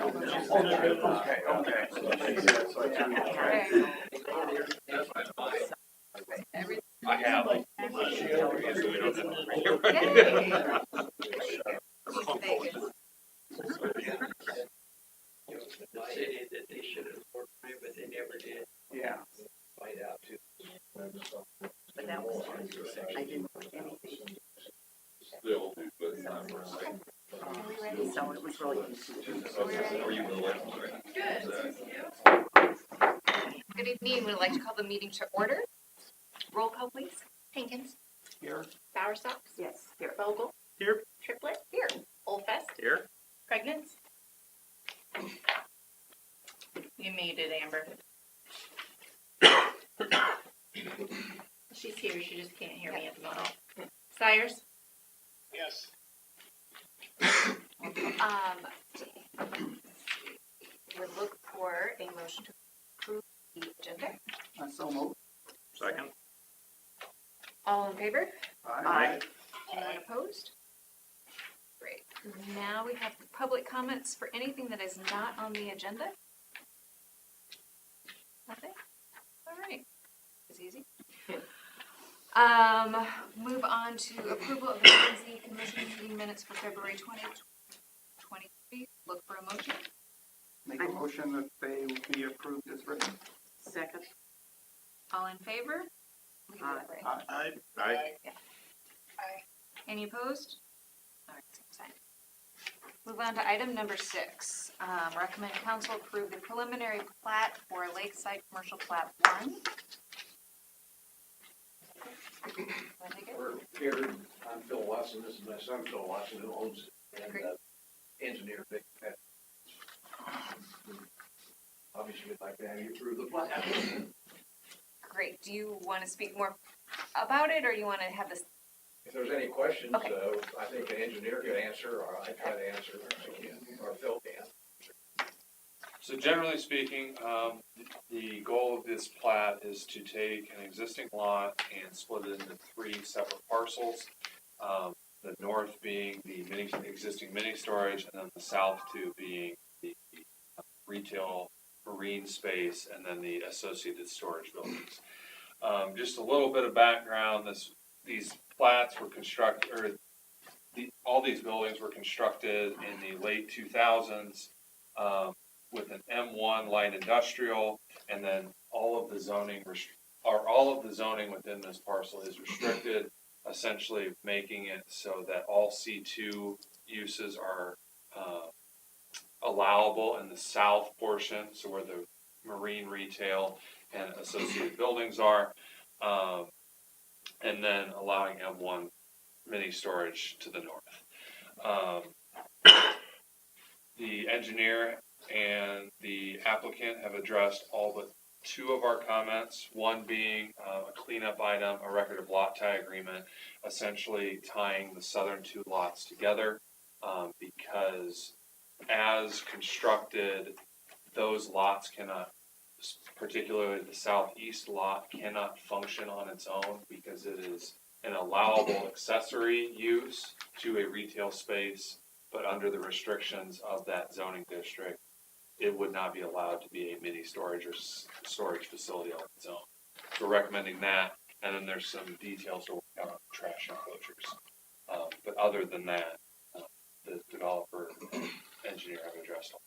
I have. City that they should have worked with, but they never did. Yeah. Find out too. But that was, I didn't put anything. Still, but not for a second. So it was really confusing. Are you going? Good evening. We'd like to call the meeting to order. Roll call, please. Hankins. Here. Bowersox. Yes, here. Vogel. Here. Triplett. Here. Oldfest. Here. Pregnant. You muted, Amber. She's here. She just can't hear me at the moment. Sires. Yes. Would look for a motion to approve the agenda. So moved. Second. All in favor? Aye. Anyone opposed? Great. Now we have public comments for anything that is not on the agenda. Nothing? All right. It's easy. Move on to approval of the P&Z Commission Meeting minutes for February 2023. Look for a motion. Make a motion that they be approved as written. Second. All in favor? We can do that, right? Aye. Aye. Any opposed? All right, same sign. Move on to item number 6. Recommend council approve the preliminary plat for Lakeside Commercial Plat 1. Wanna take it? We're here, I'm Phil Watson, this is my son Phil Watson who owns it, and Great. engineer Vic Pett. Obviously, we'd like to have you approve the plan. Great. Do you want to speak more about it, or you want to have this? If there's any questions, Okay. I think an engineer could answer, or I try to answer, or Phil can. So generally speaking, the goal of this plat is to take an existing lot and split it into 3 separate parcels. The north being the existing mini storage, and then the south 2 being the retail marine space, and then the associated storage buildings. Just a little bit of background: these plats were constructed, or all these buildings were constructed in the late 2000s. With an M1 light industrial, and then all of the zoning within this parcel is restricted, essentially making it so that all C2 uses are allowable in the south portion, so where the marine retail and associated buildings are, and then allowing M1 mini storage to the north. The engineer and the applicant have addressed all but 2 of our comments, one being a cleanup item, a record of lot tie agreement, essentially tying the southern 2 lots together, because as constructed, those lots cannot, particularly the southeast lot, cannot function on its own because it is an allowable accessory use to a retail space, but under the restrictions of that zoning district, it would not be allowed to be a mini storage or storage facility on its own. So we're recommending that, and then there's some details to work out on trash enclosures. But other than that, the developer and engineer have addressed all.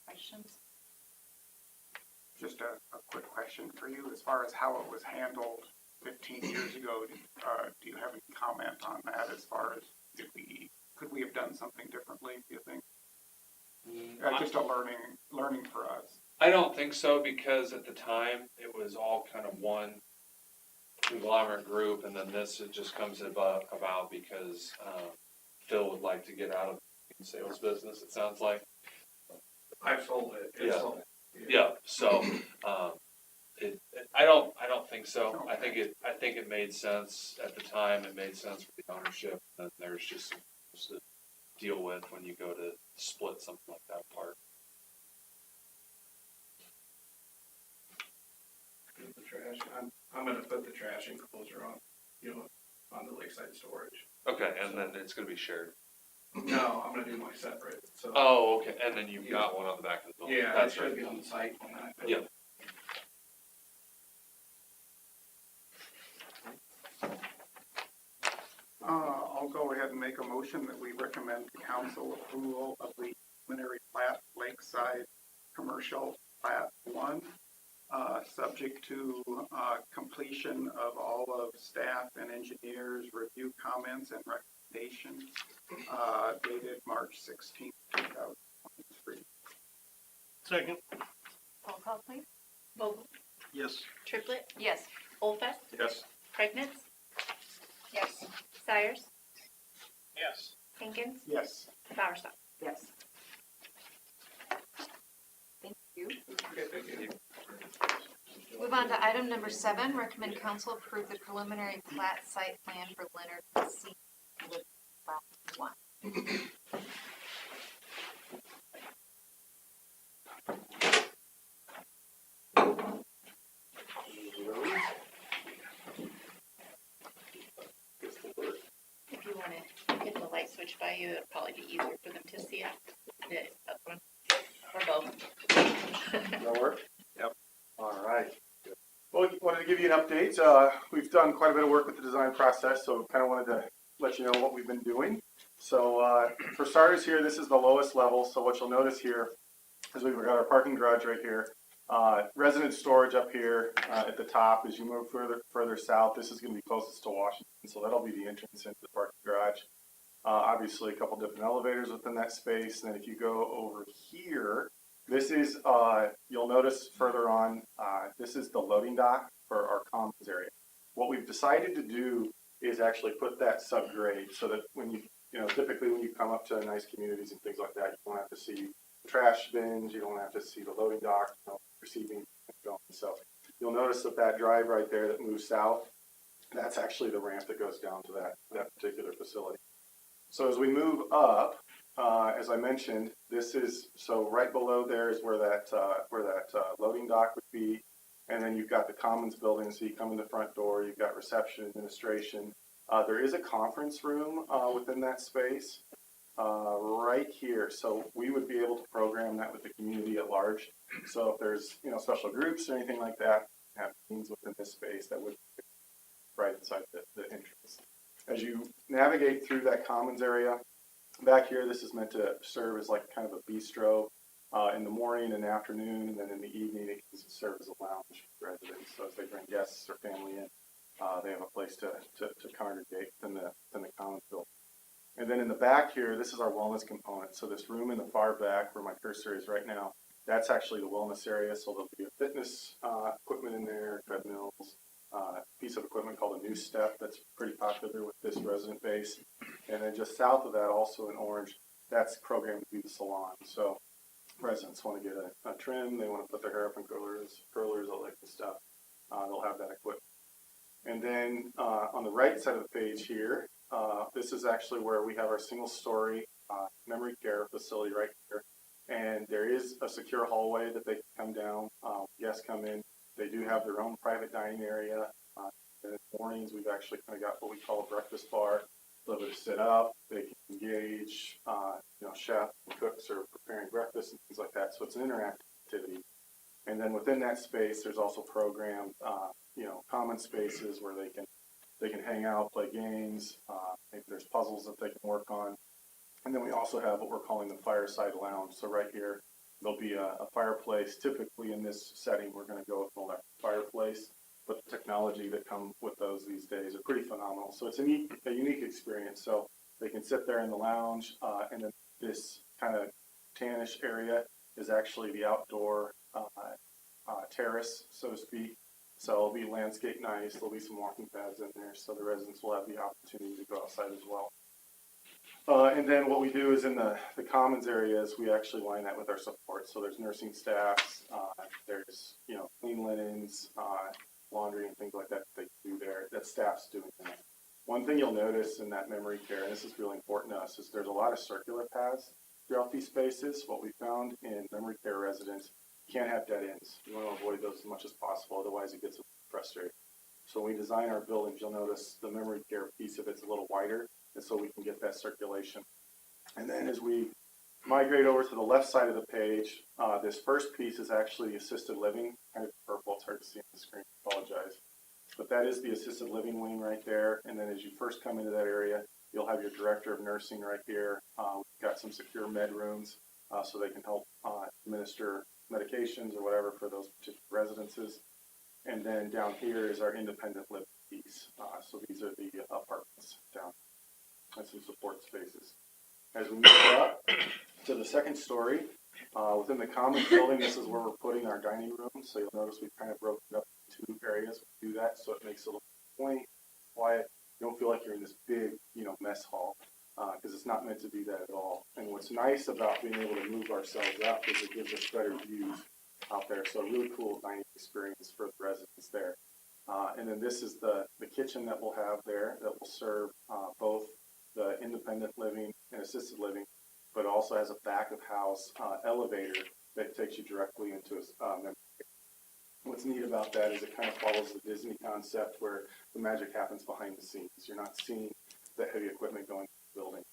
Questions? Just a quick question for you, as far as how it was handled 15 years ago, do you have any comment on that, as far as could we have done something differently, do you think? Just a learning for us. I don't think so, because at the time it was all kind of one conglomerate group, and then this just comes about because Phil would like to get out of the sales business, it sounds like. I've sold it. Yeah. Yeah, so I don't think so. I think it made sense at the time. It made sense for the ownership, and there's just some to deal with when you go to split something like that apart. The trash trash, I'm gonna put the trash enclosure on, on the lakeside storage. Okay, and then it's gonna be shared. No, I'm gonna do my separate, so. Oh, okay, and then you've got one on the back of the building. Yeah, it That's should right. be on the site when I. Yeah. I'll go ahead and make a motion that we recommend the council approval of the preliminary plat Lakeside Commercial Plat 1, subject to completion of all of staff and engineers' review comments and recommendations, dated March 16, 2023. Second. Roll call, please. Vogel, Yes. Triplett, Yes. Olfest, Yes. Pregnant, Yes. Cyrus, Yes. Hankins, Yes. Bowersox. Yes. Thank you. Okay, thank you. Move on to item number 7, recommend council approve the preliminary plat site plan for Leonard C. with plat 1. If you want to get the light switch by you, it'll probably be easier for them to see it. The other one, or both. That'll work? Yep. All right. Well, wanted to give you an update. We've done quite a bit of work with the design process, so kind of wanted to let you know what we've been doing. So for starters here, this is the lowest level. So what you'll notice here is we've got our parking garage right here. Resident storage up here at the top. As you move further south, this is going to be closest to Washington, so that'll be the entrance into the parking garage. Obviously, a couple different elevators within that space. And then if you go over here, this is, you'll notice further on, this is the loading dock for our commons area. What we've decided to do is actually put that subgrade so that when typically when you come up to nice communities and things like that, you don't have to see trash bins, you don't have to see the loading dock, receiving and going. So you'll notice that drive right there that moves south, that's actually the ramp that goes down to that particular facility. So as we move up, as I mentioned, this is, so right below there is where that loading dock would be. And then you've got the commons building, so you come in the front door, you've got reception, administration. There is a conference room within that space right here. So we would be able to program that with the community at large. So if there's special groups or anything like that, have meetings within this space that would be right inside the entrance. As you navigate through that commons area, back here, this is meant to serve as like kind of a bistro in the morning and afternoon, and then in the evening it can serve as a lounge for residents. So as they bring guests or family in, they have a place to congregate within the commons building. And then in the back here, this is our wellness component. So this room in the far back where my cursor is right now, that's actually the wellness area. So there'll be a fitness equipment in there, treadmills, piece of equipment called a new step that's pretty popular with this resident base. And then just south of that, also in orange, that's programmed to be the salon. So residents want to get a trim, they want to put their hair up in curlers, all that good stuff. They'll have that equipment. And then on the right side of the page here, this is actually where we have our single-story memory care facility right here. And there is a secure hallway that they can come down. Guests come in. They do have their own private dining area. And in the mornings, we've actually kind of got what we call a breakfast bar. So they sit up, they can engage, chef and cooks are preparing breakfast and things like that. So it's an interactive activity. And then within that space, there's also programmed, common spaces where they can hang out, play games. Maybe there's puzzles that they can work on. And then we also have what we're calling the fireside lounge. So right here, there'll be a fireplace. Typically in this setting, we're going to go with an electric fireplace. But the technology that come with those these days are pretty phenomenal. So it's a unique experience. So they can sit there in the lounge, and then this kind of tannish area is actually the outdoor terrace, so to speak. So it'll be landscape nice. There'll be some walking paths in there, so the residents will have the opportunity to go outside as well. And then what we do is in the commons areas, we actually line that with our support. So there's nursing staffs, there's clean linens, laundry and things like that they do there, that staff's doing that. One thing you'll notice in that memory care, and this is really important to us, is there's a lot of circular paths throughout these spaces. What we found in memory care residents, you can't have dead ends. You want to avoid those as much as possible, otherwise it gets frustrating. So when we design our buildings, you'll notice the memory care piece of it's a little wider, and so we can get that circulation. And then as we migrate over to the left side of the page, this first piece is actually assisted living, kind of purple, it's hard to see on the screen, apologize. But that is the assisted living wing right there, and then as you first come into that area, you'll have your director of nursing right here. We've got some secure med rooms, so they can help administer medications or whatever for those particular residences. And then down here is our independent living piece. So these are the apartments down, and some support spaces. As we move up to the second story, within the commons building, this is where we're putting our dining room. So you'll notice we've kind of broken it up into 2 areas. We do that so it makes it a little quaint, quiet. You don't feel like you're in this big, mess hall, because it's not meant to be that at all. And what's nice about being able to move ourselves up is it gives us better views out there. So a really cool dining experience for the residents there. And then this is the kitchen that we'll have there that will serve both the independent living and assisted living, but also has a back of house elevator that takes you directly into a memory care. What's neat about that is it kind of follows the Disney concept where the magic happens behind the scenes. You're not seeing the heavy equipment going into the building.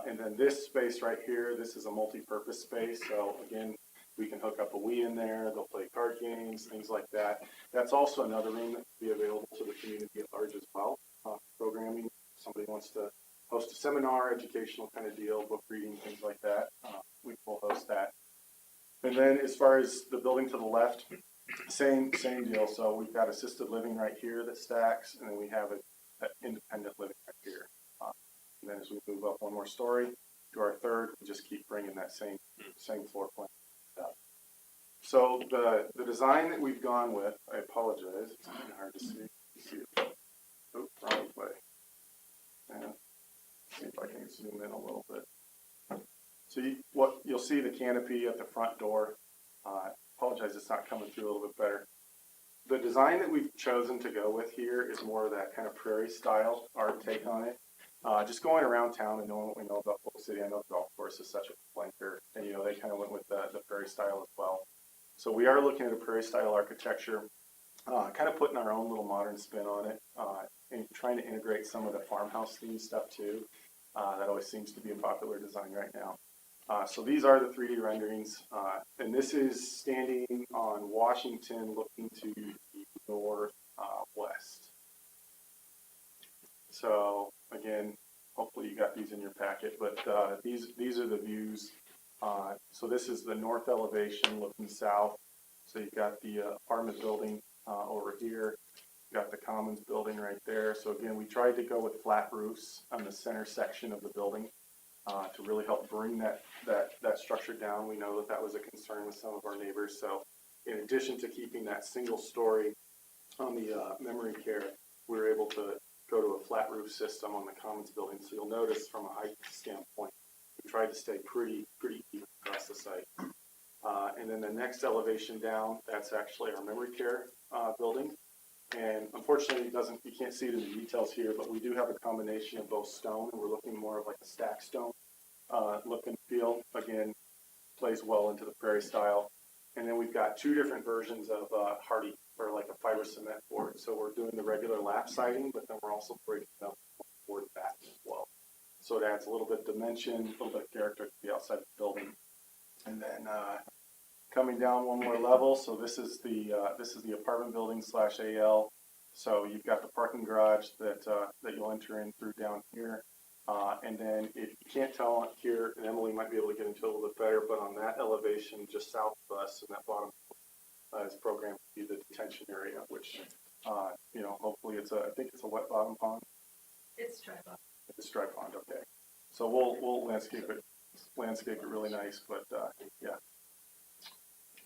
And then this space right here, this is a multi-purpose space. So again, we can hook up a Wii in there. They'll play card games, things like that. That's also another room that will be available to the community at large as well. Programming, somebody wants to host a seminar, educational kind of deal, book reading, things like that. We will host that. And then as far as the building to the left, same deal. So we've got assisted living right here that stacks, and then we have an independent living right here. And then as we move up 1 more story to our third, we just keep bringing that same floor plan up. So the design that we've gone with, I apologize, it's kind of hard to see it. Oh, wrong way. Yeah. See if I can zoom in a little bit. So you'll see the canopy at the front door. Apologize, it's not coming through a little bit better. The design that we've chosen to go with here is more of that kind of prairie style art take on it. Just going around town and knowing what we know about Polk City, I know the golf course is such a flanker, and they kind of went with the prairie style as well. So we are looking at a prairie style architecture, kind of putting our own little modern spin on it, and trying to integrate some of the farmhouse theme stuff too. That always seems to be a popular design right now. So these are the 3D renderings, and this is standing on Washington looking to the northwest. So again, hopefully you got these in your packet, but these are the views. So this is the north elevation looking south. So you've got the apartment building over here. You've got the commons building right there. So again, we tried to go with flat roofs on the center section of the building to really help bring that structure down. We know that was a concern with some of our neighbors. So in addition to keeping that single story on the memory care, we were able to go to a flat roof system on the commons building. So you'll notice from a height standpoint, we tried to stay pretty even across the site. And then the next elevation down, that's actually our memory care building. And unfortunately, you can't see it in the details here, but we do have a combination of both stone, and we're looking more of like a stack stone look and feel. Again, plays well into the prairie style. And then we've got 2 different versions of hardy, or like a fiber cement board. So we're doing the regular lap siding, but then we're also breaking up board back as well. So it adds a little bit of dimension, a little bit of character to the outside of the building. And then coming down 1 more level, so this is the apartment building / AL. So you've got the parking garage that you'll enter in through down here. And then if you can't tell here, and Emily might be able to get into it a little bit better, but on that elevation just south of us in that bottom is programmed to be the detention area, which hopefully I think it's a wet bottom pond. It's dry pond. It's dry pond, okay. So we'll landscape it really nice, but yeah.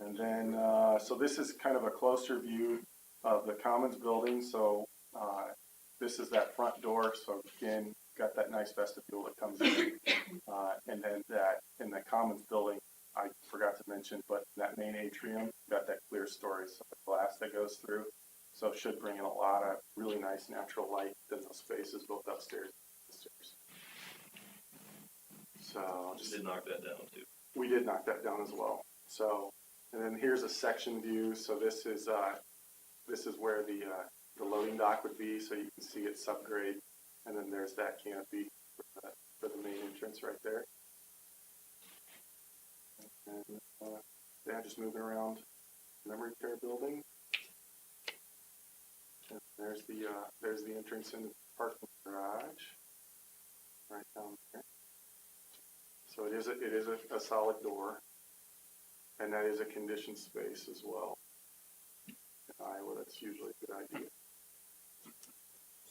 And then so this is kind of a closer view of the commons building. So this is that front door. So again, got that nice vestibule that comes in, and then that in the commons building, I forgot to mention, but that main atrium got that clear story, so the glass that goes through. So it should bring in a lot of really nice natural light in those spaces, both upstairs and downstairs. So We did knock that down too. we did knock that down as well. So, and then here's a section view. So this is this is where the loading dock would be, so you can see it subgrade. And then there's that canopy for the main entrance right there. And, yeah, just moving around memory care building. And there's the entrance into the parking garage, right down there. So it is a solid door, and that is a conditioned space as well. In Iowa, that's usually a good idea.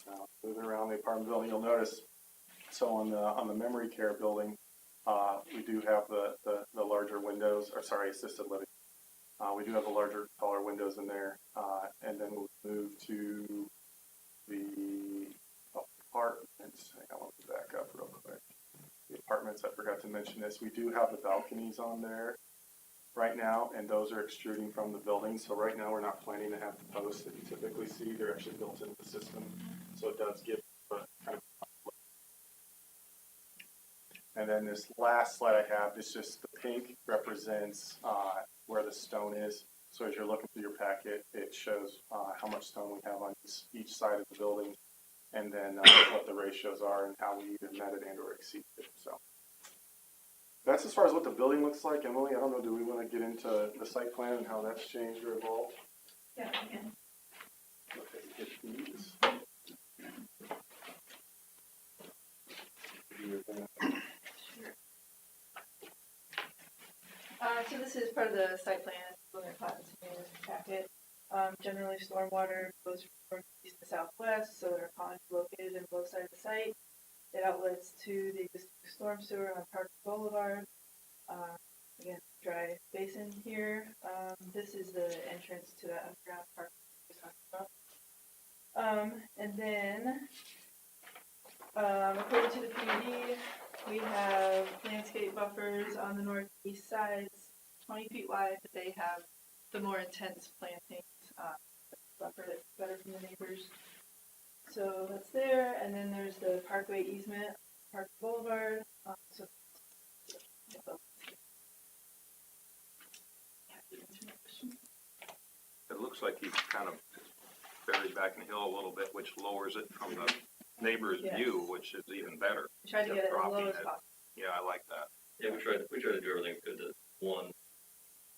Now, moving around the apartment building, you'll notice, so on the memory care building, we do have the larger windows, or sorry, assisted living. We do have the larger, taller windows in there, and then we'll move to the apartments. Hang on, let me back up real quick. The apartments, I forgot to mention this. We do have the balconies on there right now, and those are extruding from the building. So right now, we're not planning to have the posts that you typically see. They're actually built into the system, so it does give a kind of. And then this last slide I have is just the pink represents where the stone is. So as you're looking through your packet, it shows how much stone we have on each side of the building, and then what the ratios are and how we either met it and or exceeded it. So that's as far as what the building looks like. Emily, I don't know, do we want to get into the site plan and how that's changed or evolved? Yeah, again. Okay, hit these. So this is part of the site plan, looking at plans in your packet. Generally, stormwater goes from east to southwest, so there are ponds located in both sides of the site. It outlets to the existing storm sewer on Park Boulevard. Again, dry basin here. This is the entrance to that underground park we talked about. And then, according to the PUD, we have landscape buffers on the northeast sides, 20 feet wide, but they have the more intense plantings, buffer that's better from the neighbors. So that's there, and then there's the parkway easement, Park Boulevard. It looks like he's kind of buried back in the hill a little bit, which lowers it from the neighbor's Yes. view, which is even better. Try to get it as Dropping low as it. possible. Yeah, I like that. Yeah, we try to do everything good to, one,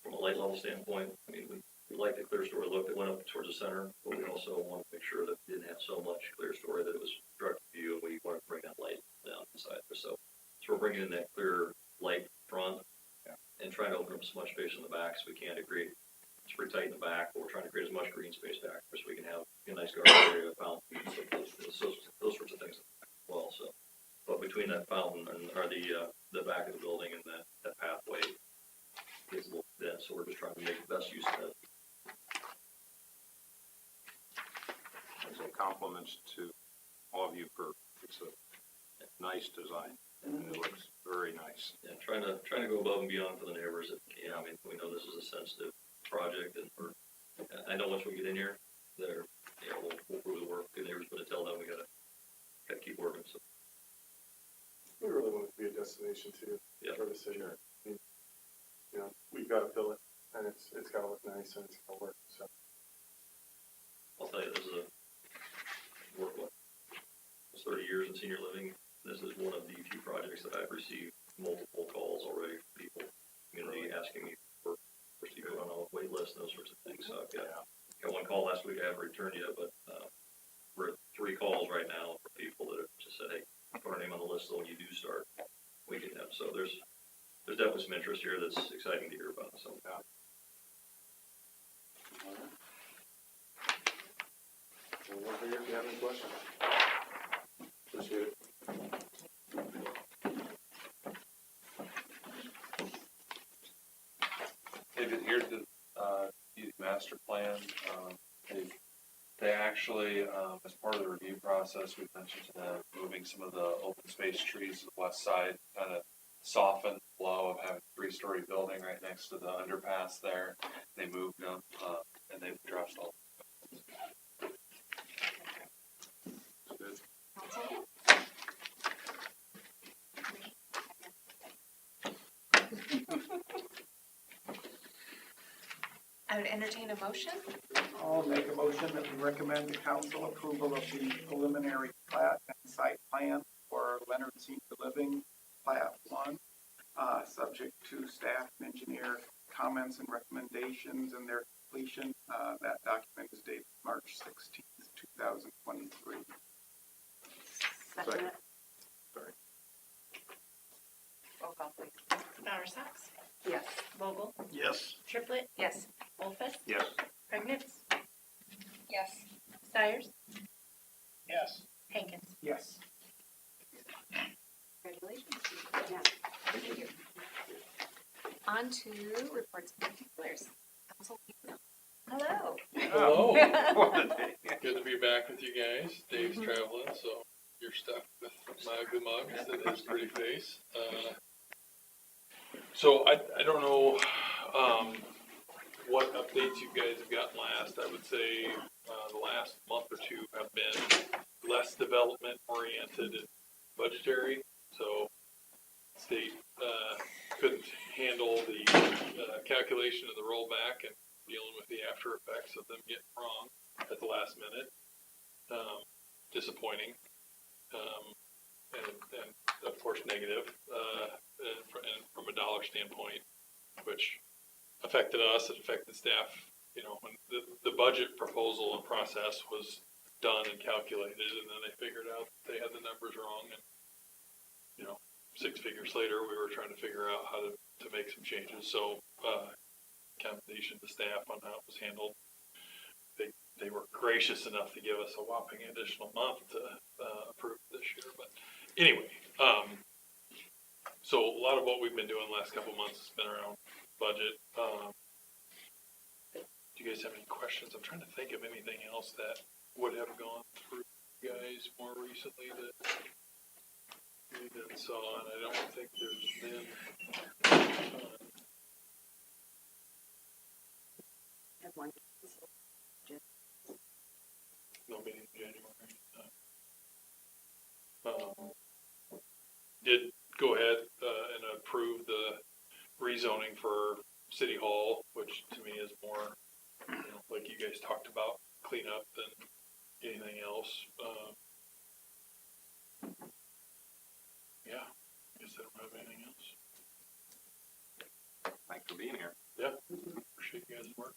from a light level standpoint, I mean, we like the clear story look that went up towards the center, but we also want to make sure that we didn't have so much clear story that it was direct view, and we want to bring that light down inside there. So we're bringing in that clear light front, and trying to open up as much space in the back as we can to create. It's pretty tight in the back, but we're trying to create as much green space back there so we can have a nice garden area, a fountain, so those sorts of things as well. So, but between that fountain and or the back of the building and that pathway, it's a little dense, so we're just trying to make the best use of it. And so compliments to all of you for, it's a nice design, and it looks very nice. Yeah, trying to go above and beyond for the neighbors. Yeah, I mean, we know this is a sensitive project, and I know once we get in here, we'll really work with the neighbors, but until then, we gotta keep working. So We really want it to be a destination too for the city. Sure. I mean, you know, we've got to fill it, and it's got to look nice and it's got to work. So I'll tell you, this is work what, almost 30 years in senior living. This is one of the few projects that I've received multiple calls already from people, community asking me for people on a wait list and those sorts of things. So I've got one call last week I haven't returned yet, but we're at 3 calls right now for people that have just said, hey, put our name on the list so when you do start, we can have. So there's definitely some interest here that's exciting to hear about. So we're here if you have any questions. Appreciate it. They've adhered to the master plan. They actually, as part of the review process, we mentioned to them moving some of the open space trees to the west side, kind of soften the blow of having a 3-story building right next to the underpass there. They moved them, and they've addressed all. Council? I would entertain a motion. I'll make a motion that we recommend the council approval of the preliminary plat and site plan for Leonard Senior Living Plat 1, subject to staff and engineer comments and recommendations and their completion. That document is dated March 16th, 2023. Second. Roll call, please. Bower Socks, Yes. Vogel, Yes. Triplett, Yes. Olfest, Yes. Prignitz, Yes. Stires, Yes. Hankins. Yes. Congratulations. Yeah. Thank you. On to reports and particulars. Council. Hello. Hello. What a day. Good to be back with you guys. Dave's traveling, so you're stuck with my ugly mugs and his pretty face. So I don't know what updates you guys have gotten last. I would say the last month or two have been less development oriented and budgetary. So state couldn't handle the calculation of the rollback and dealing with the after effects of them getting wrong at the last minute. Disappointing, and of course negative, and from a dollar standpoint, which affected us, it affected staff. You know, when the budget proposal and process was done and calculated, and then they figured out they had the numbers wrong, and 6 figures later, we were trying to figure out how to make some changes. So, commendation to staff on how it was handled. They were gracious enough to give us a whopping additional month to approve this year. But anyway, so a lot of what we've been doing the last couple of months has been around budget. Do you guys have any questions? I'm trying to think of anything else that would have gone through you guys more recently that we didn't saw, and I don't think there's been Have one. no meeting in January. Did go ahead and approve the rezoning for City Hall, which to me is more, like you guys talked about, cleanup than anything else. Yeah, I guess I don't have anything else. Thanks for being here. Yeah, appreciate you guys' work.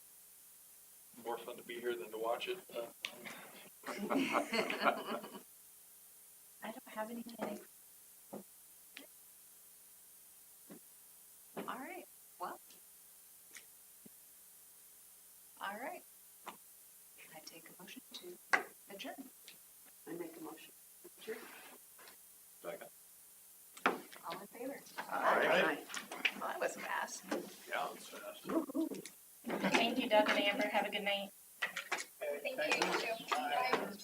More fun to be here than to watch it. I don't have anything. All right. Well. All right. I take a motion to adjourn. I make a motion. Sure. Second. All in favor? Aye. Well, that was fast. Yeah, it's fast. Thank you, Doug and Amber. Have a good night. Thank you.